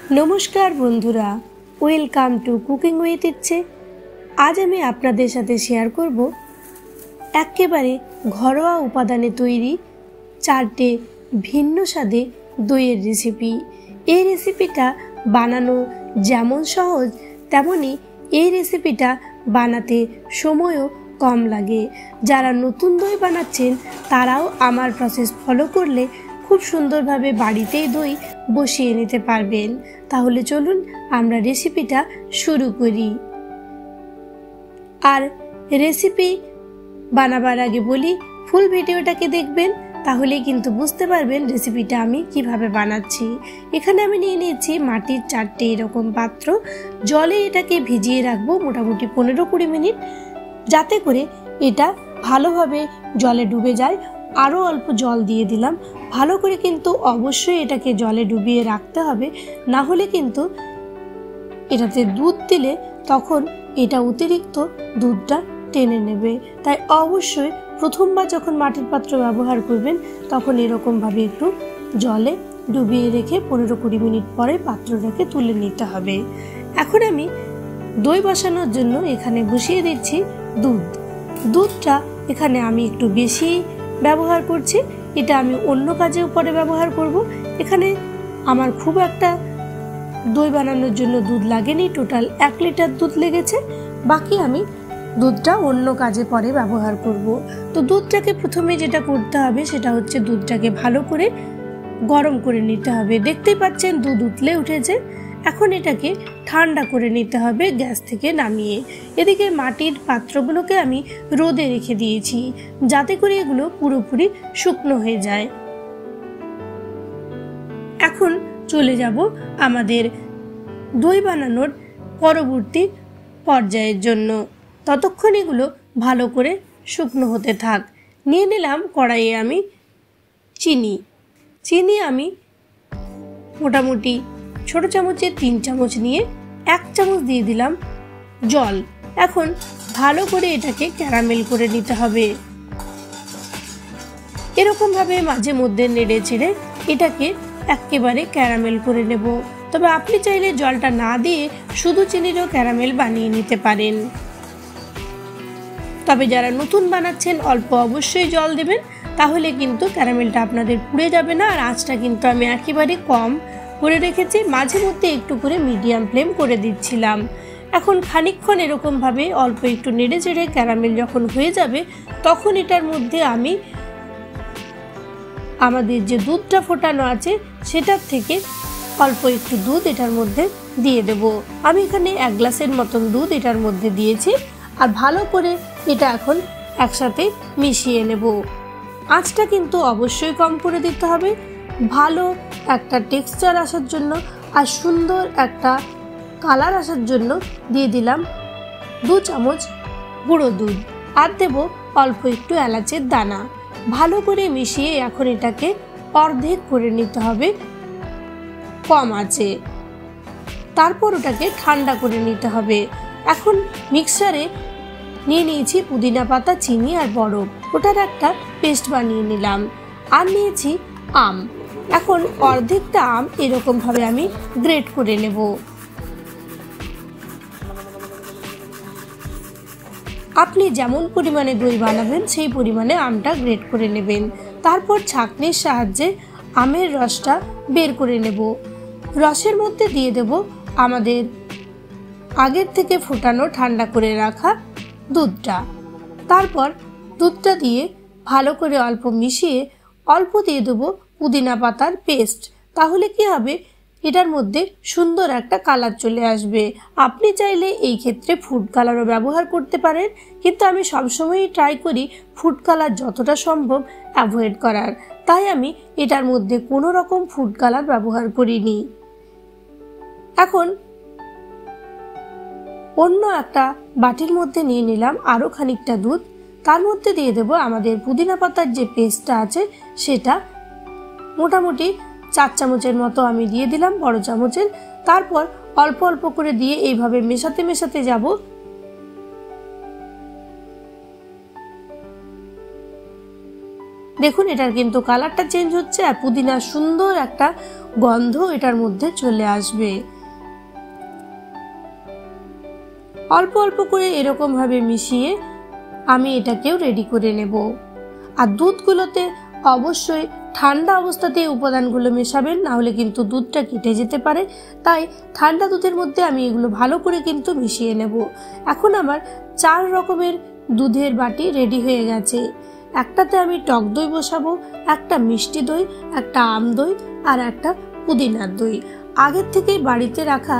नमस्कार बंधुरा welcome to cooking with इচ্ছে। आज আমি আপনাদের সাথে শেয়ার করব একেবারে ঘরোয়া উপাদানে তৈরি চারটে ভিন্ন স্বাদে দইয়ের রেসিপি। এই রেসিপিটা বানানো যেমন সহজ তেমনি এই রেসিপিটা বানাতে সময়ও কম লাগে। যারা নতুন দই বানাচ্ছেন তারাও আমার প্রসেস ফলো করলে খুব সুন্দরভাবে বাড়িতেই দই বসিয়ে নিতে পারবেন। তাহলে চলুন আমরা রেসিপিটা শুরু করি। আর রেসিপি বানাবার আগে বলি ফুল ভিডিওটাকে দেখবেন, তাহলে কিন্তু বুঝতে পারবেন রেসিপিটা আমি কিভাবে বানাচ্ছি। এখানে আমি নিয়ে নিয়েছি মাটির চারটে এরকম পাত্র। জলে এটাকে ভিজিয়ে রাখবো মোটামুটি 15-20 মিনিট, যাতে করে এটা ভালোভাবে জলে ডুবে যায়। আরও অল্প জল দিয়ে দিলাম। ভালো করে কিন্তু অবশ্যই এটাকে জলে ডুবিয়ে রাখতে হবে, না হলে কিন্তু এটাতে দুধ দিলে তখন এটা অতিরিক্ত দুধটা টেনে নেবে। তাই অবশ্যই প্রথমবার যখন মাটির পাত্র ব্যবহার করবেন তখন এরকমভাবে একটু জলে ডুবিয়ে রেখে 15-20 মিনিট পরে পাত্রটাকে তুলে নিতে হবে। এখন আমি দই বসানোর জন্য এখানে বসিয়ে দিচ্ছি দুধ। দুধটা এখানে আমি একটু বেশি ব্যবহার করছি, এটা আমি অন্য কাজেও পরে ব্যবহার করব। এখানে আমার খুব একটা দই বানানোর জন্য দুধ লাগেনি, টোটাল 1 লিটার দুধ লেগেছে। বাকি আমি দুধটা অন্য কাজে পরে ব্যবহার করব। তো দুধটাকে প্রথমে যেটা করতে হবে সেটা হচ্ছে দুধটাকে ভালো করে গরম করে নিতে হবে। দেখতেই পাচ্ছেন দুধ উতলে উঠেছে। এখন এটাকে ঠান্ডা করে নিতে হবে গ্যাস থেকে নামিয়ে। এদিকে মাটির পাত্রগুলোকে আমি রোদে রেখে দিয়েছি, যাতে করে এগুলো পুরোপুরি শুকনো হয়ে যায়। এখন চলে যাব আমাদের দই বানানোর পরবর্তী পর্যায়ের জন্য। ততক্ষণ এগুলো ভালো করে শুকনো হতে থাক। নিয়ে নিলাম কড়াইয়ে আমি চিনি আমি মোটামুটি ছোট চামচে 3 চামচ নিয়ে 1 চামচ দিয়ে দিলাম জল। এখন ভালো করে এটাকে ক্যারামেল করে নিতে হবে। এরকম ভাবে মাঝে মধ্যে নেড়ে ছেড়ে এটাকে একেবারে ক্যারামেল করে নেব। তবে আপনি চাইলে জলটা না দিয়ে শুধু চিনিরও ক্যারামেল বানিয়ে নিতে পারেন। তবে যারা নতুন বানাচ্ছেন অল্প অবশ্যই জল দেবেন, তাহলে কিন্তু ক্যারামেলটা আপনাদের পুড়ে যাবে না। আর আঁচটা কিন্তু আমি একেবারে কম করে রেখেছি, মাঝে মধ্যে একটু করে মিডিয়াম ফ্লেম করে দিচ্ছিলাম। এখন খানিকক্ষণ এরকমভাবে অল্প একটু নেড়ে চেড়ে ক্যারামেল যখন হয়ে যাবে তখন এটার মধ্যে আমি আমাদের যে দুধটা ফোটানো আছে সেটার থেকে অল্প একটু দুধ এটার মধ্যে দিয়ে দেব। আমি এখানে 1 গ্লাসের মতন দুধ এটার মধ্যে দিয়েছি। আর ভালো করে এটা এখন একসাথে মিশিয়ে নেব। আঁচটা কিন্তু অবশ্যই কম করে দিতে হবে, ভালো একটা টেক্সচার আসার জন্য আর সুন্দর একটা কালার আসার জন্য দিয়ে দিলাম 2 চামচ গুঁড়ো দুধ আর দেব অল্প একটু এলাচের দানা। ভালো করে মিশিয়ে এখন এটাকে অর্ধেক করে নিতে হবে কম আঁচে। তারপর ওটাকে ঠান্ডা করে নিতে হবে। এখন মিক্সারে নিয়ে নিয়েছি পুদিনা পাতা, চিনি আর বরফ, ওটার একটা পেস্ট বানিয়ে নিলাম। আর নিয়েছি আম। এখন অর্ধেকটা আম এরকম ভাবে আমি গ্রেট করে নেব। আপনি যেমন পরিমাণে দই বানাবেন সেই পরিমাণে আমটা গ্রেট করে নেবেন। তারপর ছাঁকনির সাহায্যে আমের রসটা বের করে নেব। রসের মধ্যে দিয়ে দেব আমাদের আগের থেকে ফোটানো ঠান্ডা করে রাখা দুধটা। তারপর দুধটা দিয়ে ভালো করে অল্প মিশিয়ে অল্প দিয়ে দেবো পুদিনা পাতার পেস্ট। তাহলে কি হবে, এটার মধ্যে সুন্দর একটা কালার চলে আসবে। আপনি চাইলে এই ক্ষেত্রে ফুড কালারও ব্যবহার করতে পারেন, কিন্তু আমি সবসময়ই ট্রাই করি ফুড কালার যতটা সম্ভব অ্যাভয়েড করার। তাই আমি এটার মধ্যে কোনো রকম ফুড কালার ব্যবহার করিনি। এখন অন্য একটা বাটির মধ্যে নিয়ে নিলাম আরও খানিকটা দুধ। তার মধ্যে দিয়ে দেব আমাদের পুদিনা পাতার যে পেস্টটা আছে সেটা মোটামুটি 4 চামচের মতো আমি দিয়ে দিলাম, বড় চামচের। তারপর অল্প অল্প করে দিয়ে এইভাবে মেশাতে মেশাতে যাব। দেখুন এটার কিন্তু কালারটা চেঞ্জ হচ্ছে আর পুদিনার সুন্দর একটা গন্ধ এটার মধ্যে চলে আসবে। অল্প অল্প করে এরকম ভাবে মিশিয়ে আমি এটাকেও রেডি করে নেব। আর দুধগুলোতে অবশ্যই ঠান্ডা অবস্থাতে উপাদানগুলো মেশাবেন, না হলে কিন্তু দুধটা কেটে যেতে পারে। তাই ঠান্ডা দুধের মধ্যে আমি এগুলো ভালো করে কিন্তু মিশিয়ে নেব। এখন আমার 4 রকমের দুধের বাটি রেডি হয়ে গেছে। একটাতে আমি টক দই বসাবো, একটা মিষ্টি দই, একটা আম দই আর একটা পুদিনার দই। আগের থেকে বাড়িতে রাখা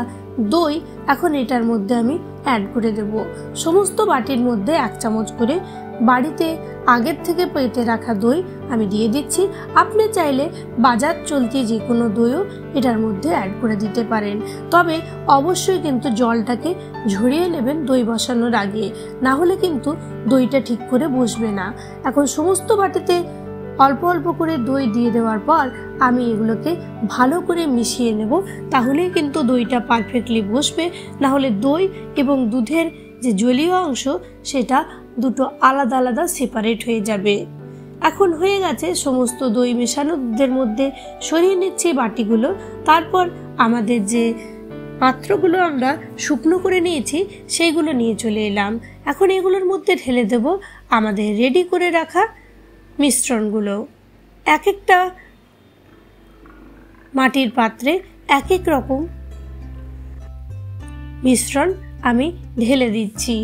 দই এখন এটার মধ্যে আমি অ্যাড করে দেব। সমস্ত বাটির মধ্যে 1 চামচ করে বাড়িতে আগের থেকে পেতে রাখা দই আমি দিয়ে দিচ্ছি। আপনি চাইলে বাজার চলতি যে কোনো দইও এটার মধ্যে অ্যাড করে দিতে পারেন, তবে অবশ্যই কিন্তু জলটাকে ঝরিয়ে নেবেন দই বসানোর আগে, না হলে কিন্তু দইটা ঠিক করে বসবে না। এখন সমস্ত বাটিতে অল্প অল্প করে দই দিয়ে দেওয়ার পর আমি এগুলোকে ভালো করে মিশিয়ে নেব, তাহলেই কিন্তু দইটা পারফেক্টলি বসবে। না হলে দই এবং দুধের যে জলীয় অংশ সেটা দুটো আলাদা আলাদা সেপারেট হয়ে যাবে। এখন হয়ে গেছে, সমস্ত দই মেশানো দুধের মধ্যে সরিয়ে নিচ্ছি বাটিগুলো। তারপর আমাদের যে পাত্রগুলো আমরা শুকনো করে নিয়েছি সেইগুলো নিয়ে চলে এলাম। এখন এগুলোর মধ্যে ঢেলে দেব আমাদের রেডি করে রাখা মিশ্রণগুলো। এক একটা মাটির পাত্রে এক এক রকম মিশ্রণ আমি ঢেলে দিচ্ছি।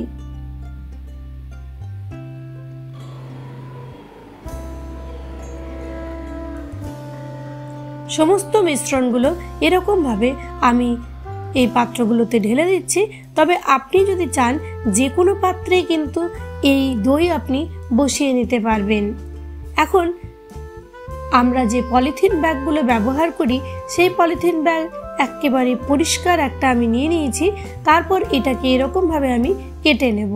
সমস্ত মিশ্রণগুলো এরকম ভাবে আমি এই পাত্রগুলোতে ঢেলে দিচ্ছি। তবে আপনি যদি চান যে কোনো পাত্রে কিন্তু এই দই আপনি বসিয়ে নিতে পারবেন। এখন আমরা যে পলিথিন ব্যাগগুলো ব্যবহার করি সেই পলিথিন ব্যাগ একেবারে পরিষ্কার একটা আমি নিয়ে নিয়েছি। তারপর এটাকে এরকম ভাবে আমি কেটে নেব।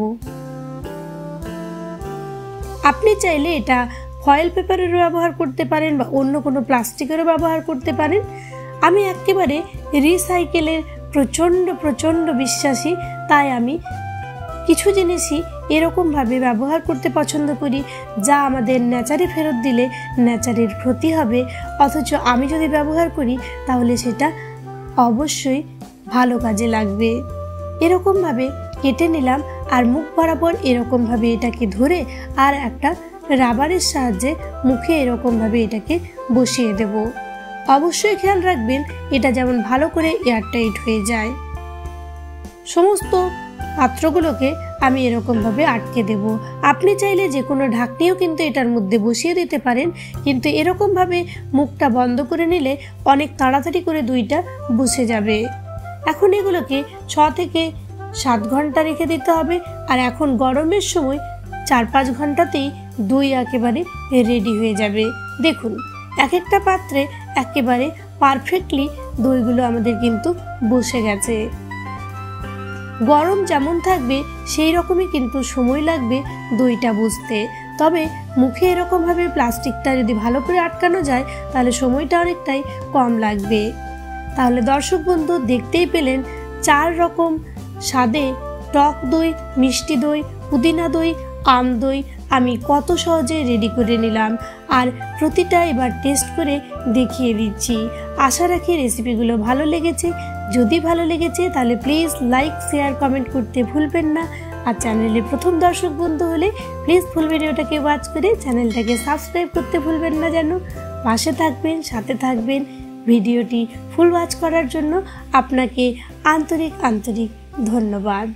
আপনি চাইলে এটা ফয়েল পেপারেরও ব্যবহার করতে পারেন বা অন্য কোনো প্লাস্টিকেরও ব্যবহার করতে পারেন। আমি একেবারে রিসাইকেলের প্রচণ্ড বিশ্বাসী, তাই আমি কিছু জিনিসই এরকমভাবে ব্যবহার করতে পছন্দ করি যা আমাদের নেচারে ফেরত দিলে নেচারের ক্ষতি হবে, অথচ আমি যদি ব্যবহার করি তাহলে সেটা অবশ্যই ভালো কাজে লাগবে। এরকমভাবে কেটে নিলাম আর মুখ বরাবর এরকমভাবে এটাকে ধরে আর একটা রাবারের সাহায্যে মুখে এরকমভাবে এটাকে বসিয়ে দেব। অবশ্যই খেয়াল রাখবেন এটা যেমন ভালো করে এয়ারটাইট হয়ে যায়। সমস্ত পাত্রগুলোকে আমি এরকমভাবে আটকে দেব। আপনি চাইলে যে কোনো ঢাকনিও কিন্তু এটার মধ্যে বসিয়ে দিতে পারেন, কিন্তু এরকমভাবে মুখটা বন্ধ করে নিলে অনেক তাড়াতাড়ি করে দইটা বসে যাবে। এখন এগুলোকে 6 থেকে 7 ঘন্টা রেখে দিতে হবে। আর এখন গরমের সময় 4-5 ঘন্টাতেই দই একেবারে রেডি হয়ে যাবে। দেখুন এক একটা পাত্রে একেবারে পারফেক্টলি দইগুলো আমাদের কিন্তু বসে গেছে। গরম যেমন থাকবে সেই রকমই কিন্তু সময় লাগবে দইটা বসতে। তবে মুখে এরকমভাবে প্লাস্টিকটা যদি ভালো করে আটকানো যায় তাহলে সময়টা অনেকটাই কম লাগবে। তাহলে দর্শক বন্ধু দেখতেই পেলেন 4 রকম স্বাদে টক দই, মিষ্টি দই, পুদিনা দই, আম দই আমি কত সহজে রেডি করে নিলাম। আর প্রতিটা এবার টেস্ট করে দেখিয়ে দিচ্ছি। আশা রাখি রেসিপিগুলো ভালো লেগেছে। যদি ভালো লেগেছে তাহলে প্লিজ লাইক, শেয়ার, কমেন্ট করতে ভুলবেন না। আর চ্যানেলে প্রথম দর্শক বন্ধু হলে প্লিজ ফুল ভিডিওটাকে ওয়াচ করে চ্যানেলটাকে সাবস্ক্রাইব করতে ভুলবেন না। যেন পাশে থাকবেন, সাথে থাকবেন। ভিডিওটি ফুল ওয়াচ করার জন্য আপনাকে আন্তরিক ধন্যবাদ।